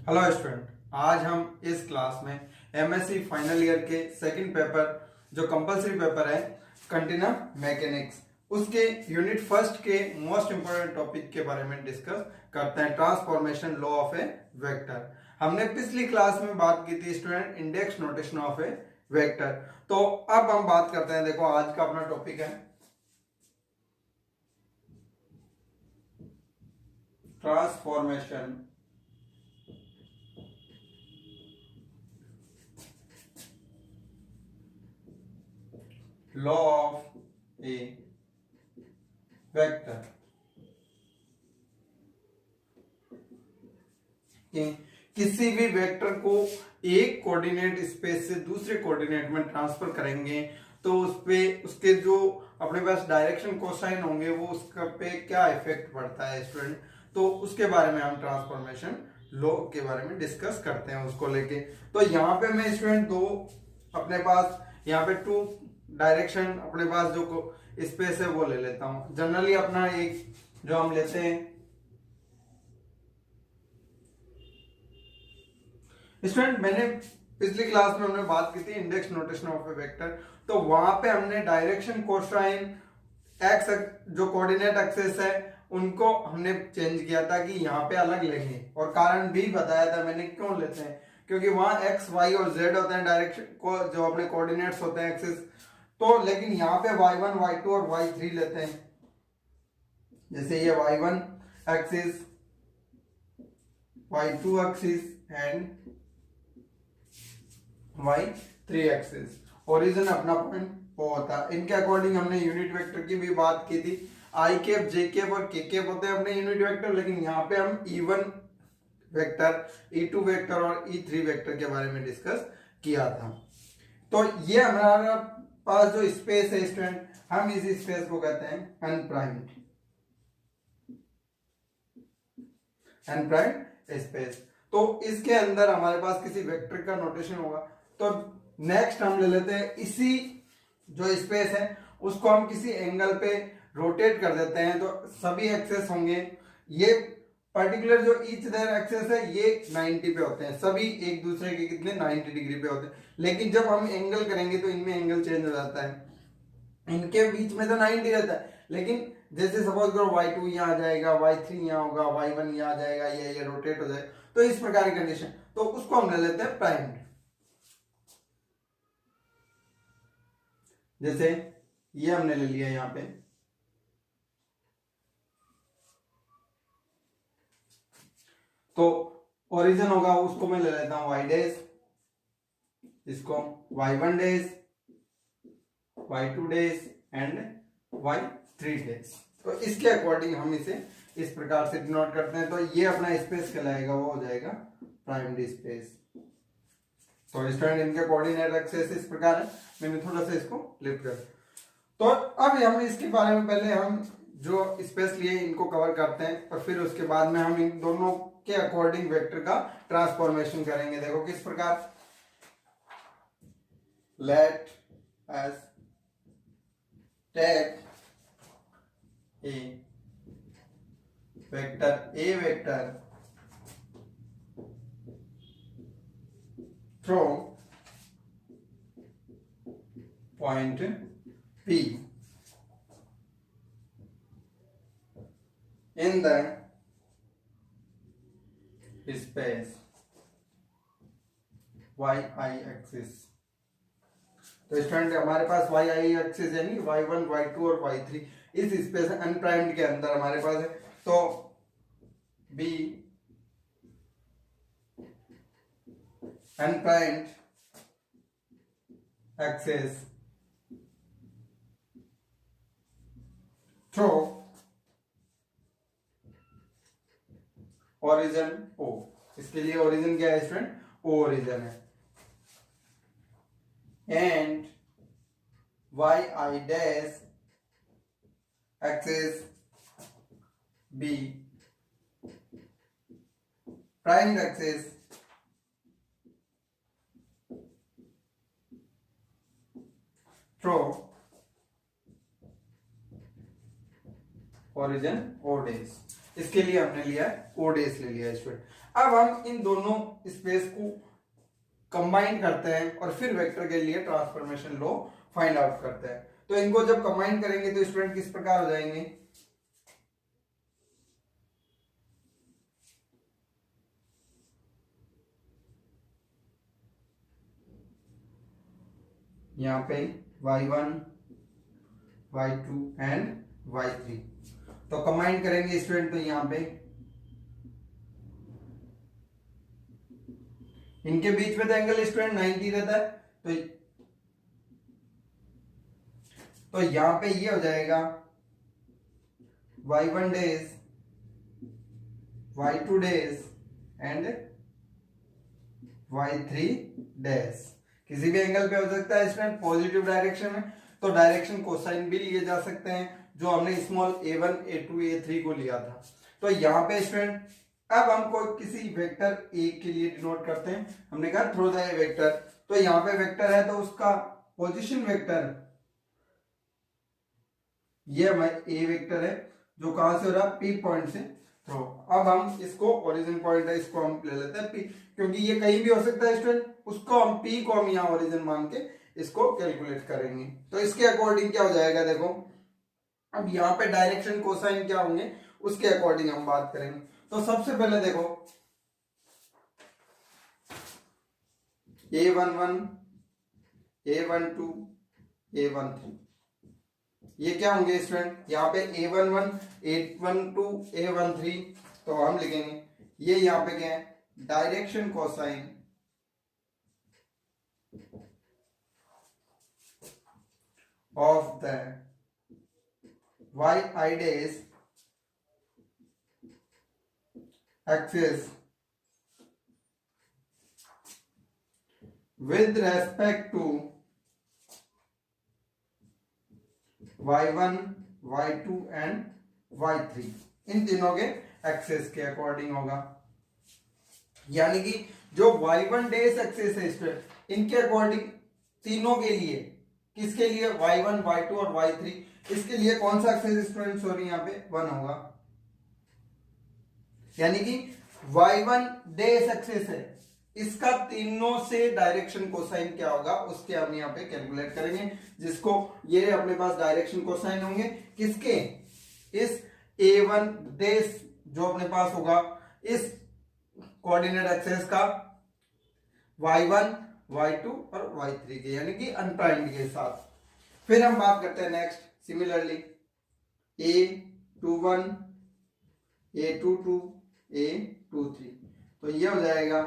Hello student, आज हम इस क्लास में एमएससी फाइनल ईयर के सेकंड पेपर जो कंपलसरी पेपर है कंटिन्यूम मैकेनिक्स उसके यूनिट फर्स्ट के मोस्ट इंपोर्टेंट टॉपिक के बारे में डिस्कस करते हैं, transformation law of A vector. हमने पिछली क्लास में बात की थी student index notation of A vector. तो अब हम बात करते हैं, देखो आज का अपना टॉपिक है transformation law of A vector. किसी भी वेक्टर को एक कोऑर्डिनेट स्पेस से दूसरे कोऑर्डिनेट में ट्रांसफर करेंगे तो उस पे उसके जो अपने पास डायरेक्शन कोसाइन होंगे वो उसका पे क्या इफेक्ट पड़ता है स्टूडेंट, तो उसके बारे में हम ट्रांसफॉर्मेशन लॉ के बारे में डिस्कस करते हैं उसको लेके। तो यहाँ पे मैं स्टूडेंट दो अपने पास यहाँ पे टू डायरेक्शन अपने पास जो स्पेस है वो ले लेता हूं। जनरली अपना एक जो हम लेते हैं स्टूडेंट, मैंने पिछली क्लास में हमने बात की थी index notation of A vector, तो वहां पे हमने डायरेक्शन कोसाइन एक्स जो कोऑर्डिनेट एक्सिस है उनको हमने चेंज किया था कि यहाँ पे अलग लेंगे, और कारण भी बताया था मैंने क्यों लेते हैं, क्योंकि वहां एक्स वाई और जेड होते हैं डायरेक्शन को जो अपने कोऑर्डिनेट्स होते हैं एक्सिस, तो लेकिन यहाँ पे y1 y2 और y3 लेते हैं। जैसे ये y1 axis, y2 axis and y3 axis. Origin अपना पॉइंट O होता है। इनके अकॉर्डिंग हमने यूनिट वेक्टर की भी बात की थी। आई कैप, जे कैप और के कैप होते हैं अपने यूनिट वेक्टर, लेकिन यहाँ पे हम E1 वेक्टर, E2 वेक्टर और E3 वेक्टर के बारे में डिस्कस किया था। तो ये हमारा पास जो स्पेस है स्टूडेंट, हम इस स्पेस को कहते हैं अनप्राइम्ड स्पेस। तो इसके अंदर हमारे पास किसी वेक्टर का नोटेशन होगा। तो नेक्स्ट हम ले लेते हैं इसी जो स्पेस है उसको हम किसी एंगल पे रोटेट कर देते हैं, तो सभी एक्सेस होंगे। ये पर्टिकुलर जो ईच देयर एक्सेस है ये 90 पे होते हैं, सभी एक दूसरे के कितने 90 डिग्री पे होते हैं। लेकिन जब हम एंगल करेंगे तो इनमें एंगल चेंज हो जाता है। इनके बीच में तो 90 रहता है, लेकिन जैसे सपोज करो y2 यहाँ आ जाएगा, y3 यहाँ होगा, y1 यहाँ आ जाएगा, ये रोटेट हो जाएगा, तो इस प्रकार की कंडीशन, तो उसको हम ले लेते हैं प्राइम्ड। जैसे ये हमने ले लिया यहाँ पे, तो ओरिजिन होगा उसको मैं ले लेता हूं y डैश, इसको y1 dash, y2 dash and y3 dash. तो इसके अकॉर्डिंग हम इसे इस प्रकार से डिनोट करते हैं। तो ये अपना स्पेस कहलाएगा, वो हो जाएगा प्राइम्ड स्पेस। तो स्टूडेंट इनके कोऑर्डिनेट एक्सिस इस प्रकार है, मैंने थोड़ा सा इसको लिफ्ट कर। तो अब हम इसके बारे में पहले हम जो स्पेस लिए इनको कवर करते हैं, और फिर उसके बाद में हम इन दोनों के अकॉर्डिंग वेक्टर का ट्रांसफॉर्मेशन करेंगे। देखो किस प्रकार, let us take a vector from point P in the space y axis। तो स्टूडेंट हमारे पास y एक्सिस यानी y1 y2 और y3 इस स्पेस अनप्राइम्ड के अंदर हमारे पास है। तो B unprimed axis through origin O। इसके लिए ओरिजिन क्या है स्टूडेंट, O ओरिजिन है। And y dash axis B primed axis through origin O dash. इसके लिए हमने लिया है ओ डेज ले लिया स्टूडेंट। अब हम इन दोनों स्पेस को कंबाइन करते हैं और फिर वेक्टर के लिए ट्रांसफॉर्मेशन लॉ फाइंड आउट करते हैं। तो इनको जब कंबाइन करेंगे तो स्टूडेंट किस प्रकार हो जाएंगे, यहाँ पे y1 y2 एंड y3। तो कंबाइन करेंगे स्टूडेंट, तो यहाँ पे इनके बीच में तो एंगल स्टूडेंट 90 रहता है, तो यहां पे ये हो जाएगा y1 dash y2 dash and y3 days. किसी भी एंगल पे हो सकता है स्टूडेंट पॉजिटिव डायरेक्शन में, तो डायरेक्शन कोसाइन भी लिए जा सकते हैं जो हमने स्मॉल a1 a2 a3 को लिया था। तो यहाँ पे स्टूडेंट अब हम कोई किसी वेक्टर ए के लिए डिनोट करते हैं, हमने कहा थ्रू द ए वेक्टर, तो यहाँ पे वेक्टर है तो उसका पोजीशन वेक्टर, ये हमारा ए वेक्टर है जो कहां से हो रहा है पी पॉइंट से थ्रू। अब हम इसको ओरिजिन पॉइंट है, इसको हम ले लेते हैं पी, क्योंकि ये कहीं भी हो सकता है स्टूडेंट, उसको हम पी को हम यहाँ ओरिजिन मान के इसको कैलकुलेट करेंगे। तो इसके अकॉर्डिंग क्या हो जाएगा, देखो अब यहाँ पे डायरेक्शन कोसाइन क्या होंगे उसके अकॉर्डिंग हम बात करेंगे। तो सबसे पहले देखो a11 a12 a13 ये क्या होंगे स्टूडेंट, यहाँ पे a11 a12 a13, तो हम लिखेंगे ये यहाँ पे क्या है direction cosine of the y dash axis with respect to y1 y2 and y3, इन तीनों के एक्सेस के अकॉर्डिंग होगा। यानी कि जो y1 डेश एक्सेस है स्टूडेंट, इनके अकॉर्डिंग तीनों के लिए, किसके लिए y1 y2 और y3, इसके लिए कौन सा एक्सेस स्टूडेंट सॉरी यहाँ पे 1 होगा। यानी कि y1 डेश एक्सेस है, इसका तीनों से डायरेक्शन कोसाइन क्या होगा उसके हम यहाँ पे कैलकुलेट करेंगे, जिसको ये अपने पास डायरेक्शन कोसाइन होंगे किसके, इस a1 डेश जो अपने पास होगा इस कोऑर्डिनेट एक्सेस का y1 y2 और y3 के, यानी कि अनप्राइम्ड के साथ। फिर हम बात करते हैं next similarly a21 a22 a23, तो ये हो जाएगा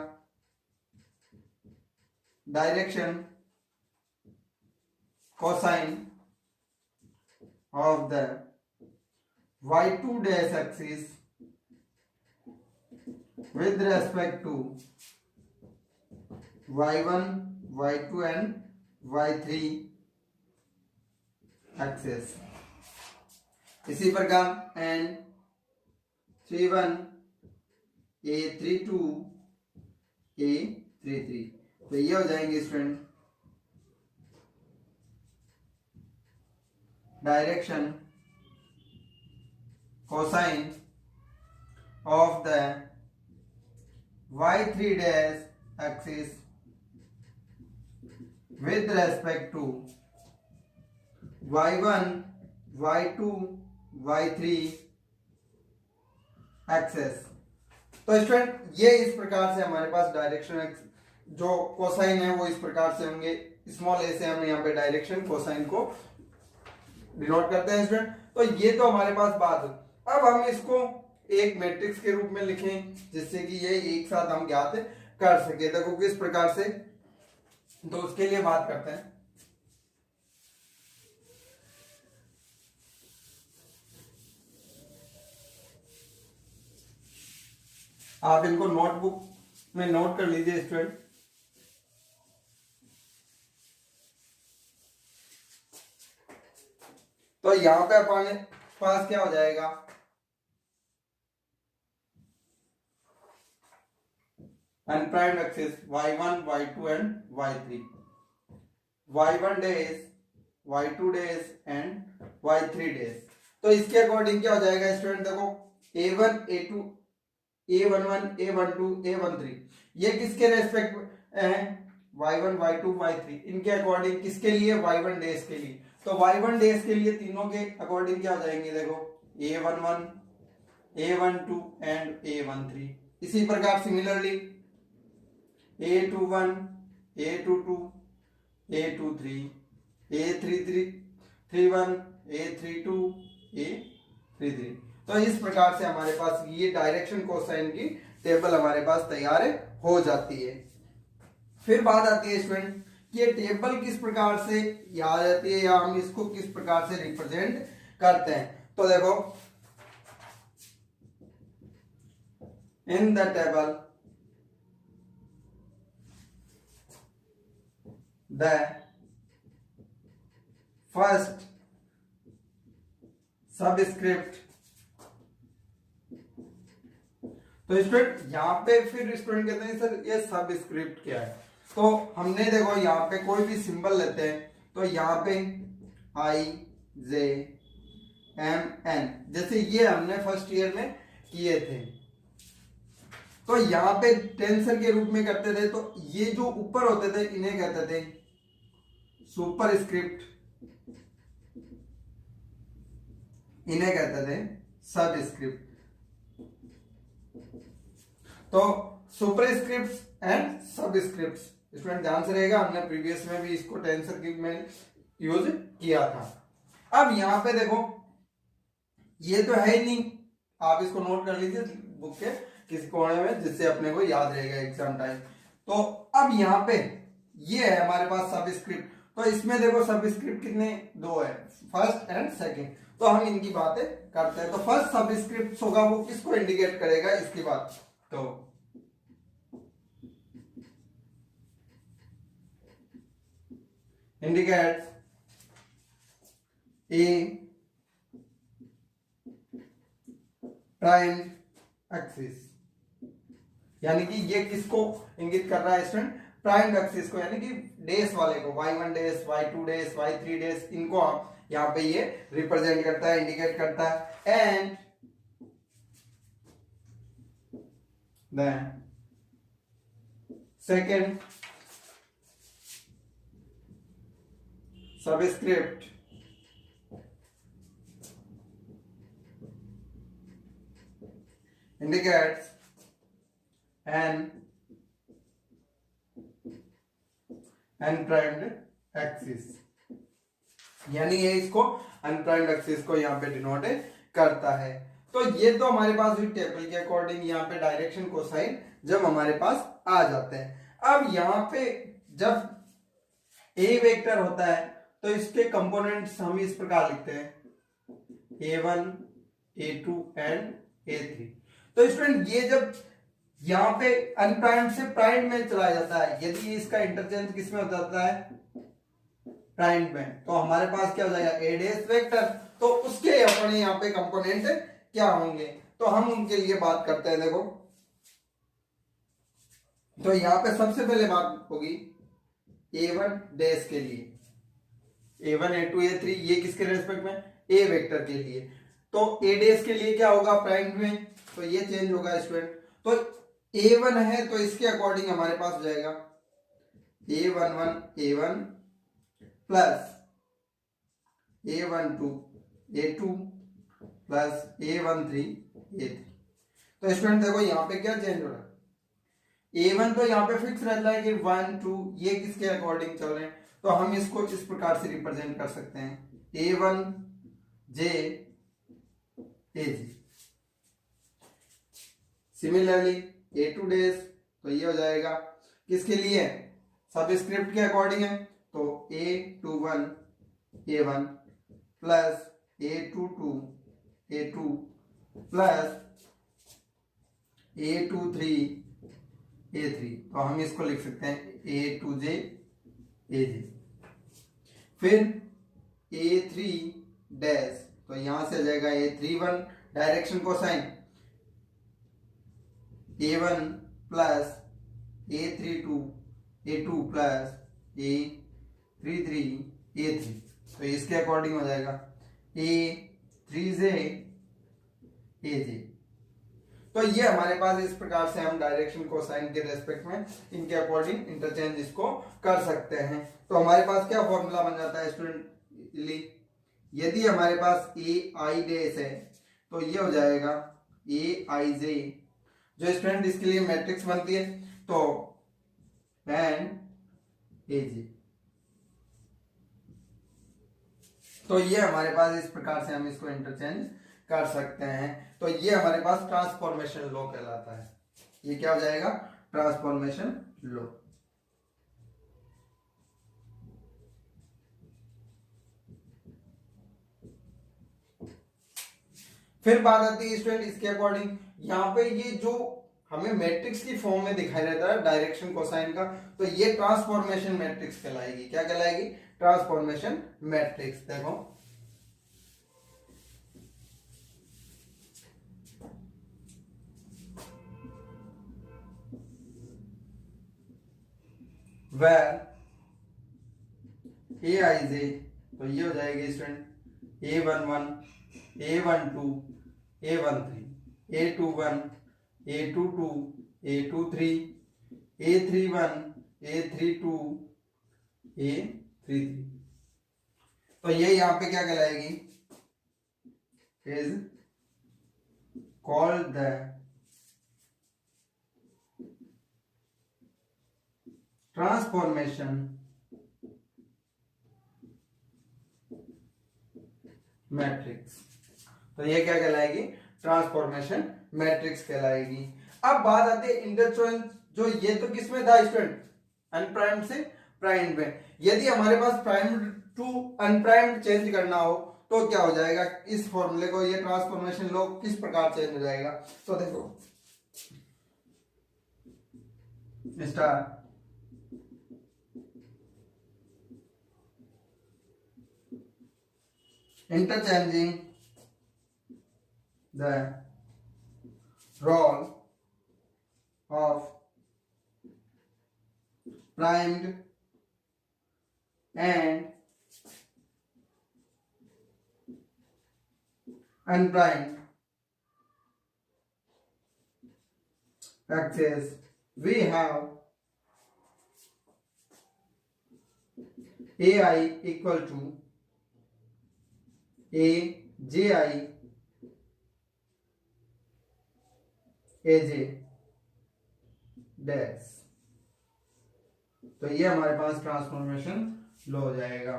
direction cosine of the y2 dash axis with respect to y1 y2 and y3 axis। इसी प्रकार एंड 31 a32 a33, तो ये हो जाएंगे student direction cosine of the y3 dash axis with respect to y1 y2 y3 axes. तो student ये इस प्रकार से हमारे पास डायरेक्शन जो कोसाइन है वो इस प्रकार से होंगे, स्मॉल ए से हम यहाँ पे डायरेक्शन कोसाइन को डिनोट करते हैं स्टूडेंट। तो ये तो हमारे पास बात है। अब हम इसको एक मैट्रिक्स के रूप में लिखें जिससे कि ये एक साथ हम ज्ञात कर सके। देखो किस प्रकार से, तो उसके लिए बात करते हैं। आप इनको नोटबुक में नोट कर लीजिए स्टूडेंट। तो यहां पे अपने पास क्या हो जाएगा, unprimed axis y1 y2 and y3, y1 dash y2 dash and y3 dash. तो इसके अकॉर्डिंग क्या हो जाएगा स्टूडेंट, देखो A1 A2 A11 A12 A13 ये किसके रेस्पेक्ट में है? Y1 Y2 Y3 इनके अकॉर्डिंग किसके लिए? Y1 डेज के लिए। तो Y1 डेज के लिए तीनों के अकॉर्डिंग क्या हो जाएंगे? देखो A11 A12 एंड A13। इसी प्रकार similarly A21 A22 A23 A31 A32 A33। तो इस प्रकार से हमारे पास ये डायरेक्शन कोसाइन की टेबल हमारे पास तैयार हो जाती है। फिर बात आती है स्टूडेंट कि ये टेबल किस प्रकार से याद रहती है या हम इसको किस प्रकार से रिप्रेजेंट करते हैं। तो देखो in the table the first subscript. तो स्टूडेंट यहाँ पे फिर स्टूडेंट कहते हैं सर ये सबस्क्रिप्ट क्या है। तो हमने देखो यहाँ पे कोई भी सिंबल लेते हैं तो यहाँ पे I J M N जैसे ये हमने फर्स्ट ईयर में किए थे। तो यहाँ पे टेंसर के रूप में करते थे। तो ये जो ऊपर होते थे इन्हें कहते थे सुपर स्क्रिप्ट, इन्हें कहते थे सबस्क्रिप्ट। तो सुपरस्क्रिप्ट एंड सबस्क्रिप्ट स्टूडेंट ध्यान से रहेगा, हमने प्रीवियस में भी इसको टेंसर की में यूज किया था। अब यहां पे देखो ये तो है ही नहीं, आप इसको नोट कर लीजिए बुक के किसी कोने में जिससे अपने को याद रहेगा एग्जाम टाइम। तो अब यहाँ पे ये है हमारे पास सबस्क्रिप्ट। तो इसमें देखो सबस्क्रिप्ट कितने? दो है, फर्स्ट एंड सेकंड। तो हम इनकी बातें करते हैं। तो फर्स्ट सबस्क्रिप्ट होगा वो किसको इंडिकेट करेगा? इसकी बात तो इंडिकेट ए प्राइम एक्सिस, यानी कि ये किसको इंगित कर रहा है स्टूडेंट? प्राइम एक्सिस को, यानी कि डेज वाले को, y1 dash y2 days y3 days, इनको आप यहाँ पे ये रिप्रेजेंट करता है, इंडिकेट करता है। And then second subscript indicates an unprimed axis, यानी ये इसको अनप्राइम्ड एक्सिस को यहाँ पे डिनोट करता है। तो ये तो हमारे पास हुई टेबल के अकॉर्डिंग यहाँ पे डायरेक्शन कोसाइन जब हमारे पास आ जाते हैं। अब यहाँ पे जब ए वेक्टर होता है तो इसके कंपोनेंट्स हम इस प्रकार लिखते हैं A1 A2 एंड A3। तो स्टूडेंट ये जब यहाँ पे अनप्राइम्ड से प्राइम्ड में चला जाता है, यदि इसका इंटरचेंज किसमें हो जाता है? प्राइम्ड में, तो हमारे पास क्या हो जाएगा? ए डेस वेक्टर। तो उसके अपने यहाँ पे कंपोनेंट क्या होंगे तो हम उनके लिए बात करते हैं। देखो तो यहाँ पे सबसे पहले बात होगी A1 डेस के लिए, A1 A2 A3 ये किसके रेस्पेक्ट में? ए वेक्टर के लिए। तो ए डेस के लिए क्या होगा? प्राइम्ड में, तो ये चेंज होगा स्टूडेंट। तो A1 है तो इसके अकॉर्डिंग हमारे पास हो जाएगा A11 A1 plus A12 A2 plus A13 A3। तो स्टूडेंट देखो यहाँ पे क्या चेंज हो रहा है? A1 तो यहाँ पे फिक्स रहता है कि 1 2 ये किसके अकॉर्डिंग चल रहे हैं, तो हम इसको इस प्रकार से रिप्रेजेंट कर सकते हैं A1 J AG। Similarly A2 days तो ये हो जाएगा किसके लिए? सबस्क्रिप्ट के अकॉर्डिंग है, तो A21 A1 plus A22 A2 plus A23 A3। तो हम इसको लिख सकते हैं A2J AJ। फिर A3 डैश तो यहां से आ जाएगा A31 direction cosine A1 plus A32 A2 plus A33 A3। तो इसके अकॉर्डिंग हो जाएगा A3J AJ। तो ये हमारे पास इस प्रकार से हम डायरेक्शन कोसाइन के रेस्पेक्ट में इनके अकॉर्डिंग इंटरचेंज इसको कर सकते हैं। तो हमारे पास क्या फॉर्मूला बन जाता है स्टूडेंट, यदि हमारे पास ए आई डेस है तो ये हो जाएगा ए आई जे, जो स्टूडेंट इसके लिए मैट्रिक्स बनती है तो एन ए जे। तो ये हमारे पास इस प्रकार से हम इसको इंटरचेंज कर सकते हैं। तो ये हमारे पास ट्रांसफॉर्मेशन लॉ कहलाता है। ये क्या हो जाएगा, ट्रांसफॉर्मेशन लॉ। फिर बात आती है स्टूडेंट इसके अकॉर्डिंग, यहाँ पे ये जो हमें मैट्रिक्स की फॉर्म में दिखाई देता है डायरेक्शन कोसाइन का, तो ये ट्रांसफॉर्मेशन मैट्रिक्स कहलाएगी। क्या कहलाएगी, ट्रांसफॉर्मेशन मैट्रिक्स। देखो where ए आई जे, तो ये हो जाएगी student A11, A12, A13, A21, A22, A23, A31, A32, A33। तो ये यहां पे क्या कहलाएगी, is called the transformation matrix. तो ये क्या कहलाएगी, ट्रांसफॉर्मेशन मैट्रिक्स कहलाएगी। अब बात आती है इंटरचेंज, जो ये तो किसमें था स्टूडेंट, अनप्राइम्ड से प्राइम्ड में। यदि हमारे पास प्राइम्ड टू अनप्राइम्ड चेंज करना हो तो क्या हो जाएगा, इस फॉर्मूले को, ये ट्रांसफॉर्मेशन लॉ किस प्रकार चेंज हो जाएगा। तो देखो star interchanging the role of primed and unprimed axes, we have AI equal to A J I A J dash. तो ये हमारे पास ट्रांसफॉर्मेशन लो हो जाएगा।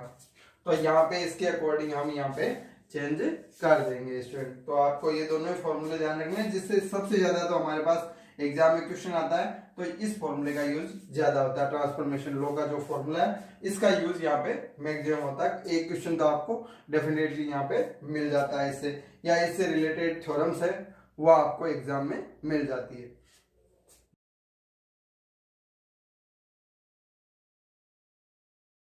तो यहाँ पे इसके अकॉर्डिंग हम यहाँ पे चेंज कर देंगे स्टूडेंट। तो आपको ये दोनों फॉर्मूले ध्यान रखने हैं, जिससे सबसे ज्यादा तो हमारे पास एग्जाम में क्वेश्चन आता है तो इस फॉर्मूले का यूज ज्यादा होता है। ट्रांसफॉर्मेशन लॉ का जो फॉर्मूला है इसका यूज यहाँ पे मैक्सिमम होता है। एक क्वेश्चन तो आपको डेफिनेटली यहाँ पे मिल जाता है इससे, या इससे रिलेटेड थ्योरम्स है वो आपको एग्जाम में मिल जाती है।